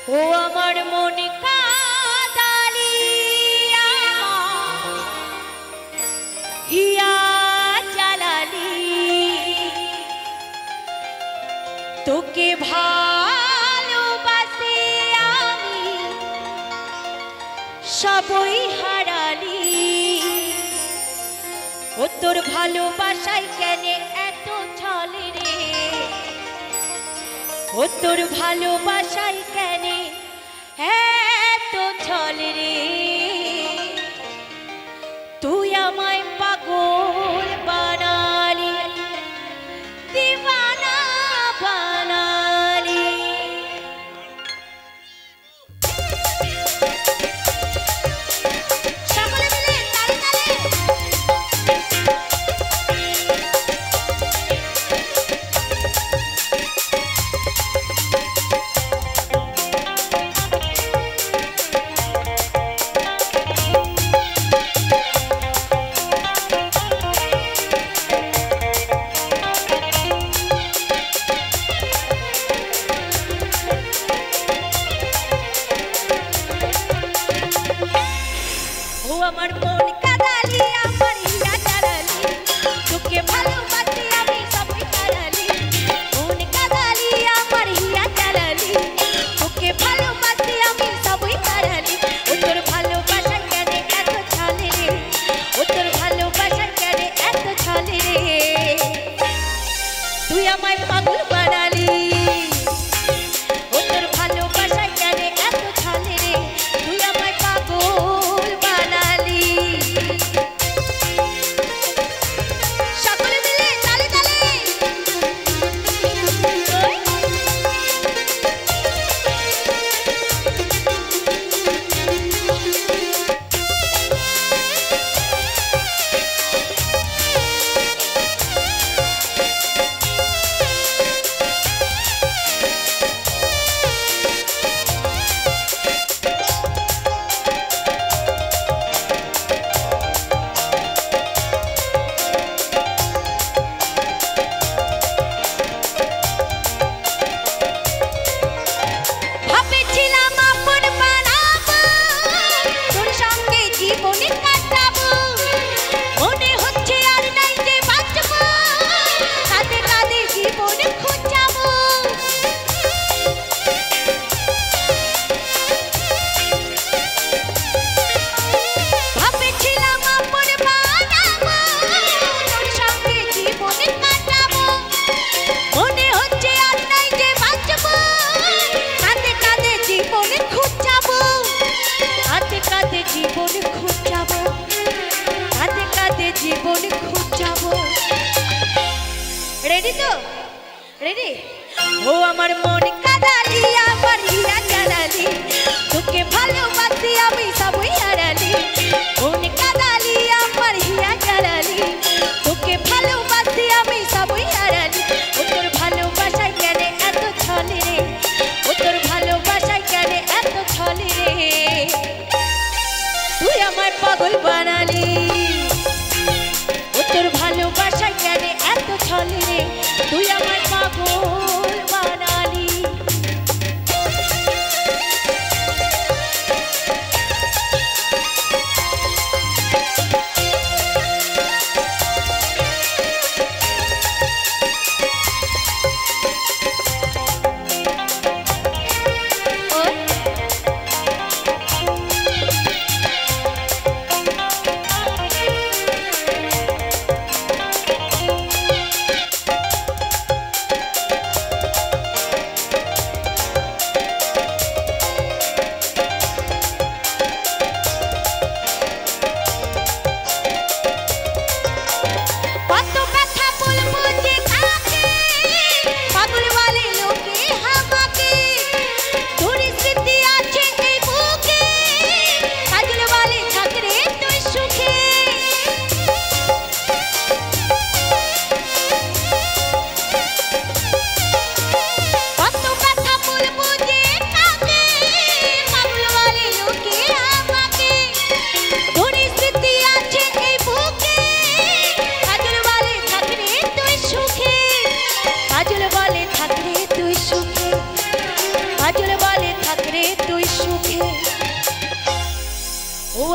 ও আমার মন কাদালিয়া হিয়া জ্বালালি তোকে ভালোবাসি আমি সবই হারালি ও তোর ভালোবাসায় কেন এত ছলে রে ও তোর ভালোবাসায় কেন এত ছলে রে তুই আমায় পাগল বানালি দিওয়ানা বানালি সকলে মিলে তালে তালে আমার মন কাদালি আমার হিয়া জ্বালালি তোকে ভালোবাসি আমি সবই হারালি মন কাদালি আমার হিয়া জ্বালালি তোকে ভালোবাসি আমি সবই হারালি ও তোর ভালোবাসা কেন এত ছলে রে ও তোর ভালোবাসা কেন এত ছলে রে তুই আমায় পাগল বানালি ও তোর ভালোবাসা কেন এত ছলে রে তুই আমায় পাগল বানালি সকলে মিলে তালে তালে रेडी तो रेडी ओ আমার মন কাদালি আমার হিয়া জ্বালালি তোকে ভালোবাসি আমি সবই হারালি মন কাদালি আমার হিয়া জ্বালালি তোকে ভালোবাসি আমি সবই হারালি ও তোর ভালোবাসায় কেন এত ছলে রে ও তোর ভালোবাসায় কেন এত ছলে রে তুই আমায় পাগল বানালি ও তোর ভালোবাসায় কেন এত ছলে রে তুই আমায় পাগল বানালি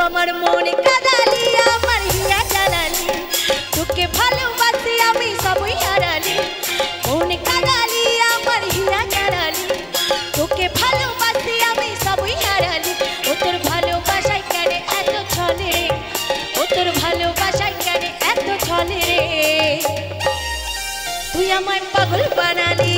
আমার মন কাদালি আমার হিয়া জ্বালালি তোকে ভালোবাসি আমি সবই হারালি মন কাদালি আমার হিয়া জ্বালালি তোকে ভালোবাসি আমি সবই হারালি ও তোর ভালোবাসায় কেন এত ছলে রে ও তোর ভালোবাসায় কেন এত ছলে রে তুই আমায় পাগল বানালি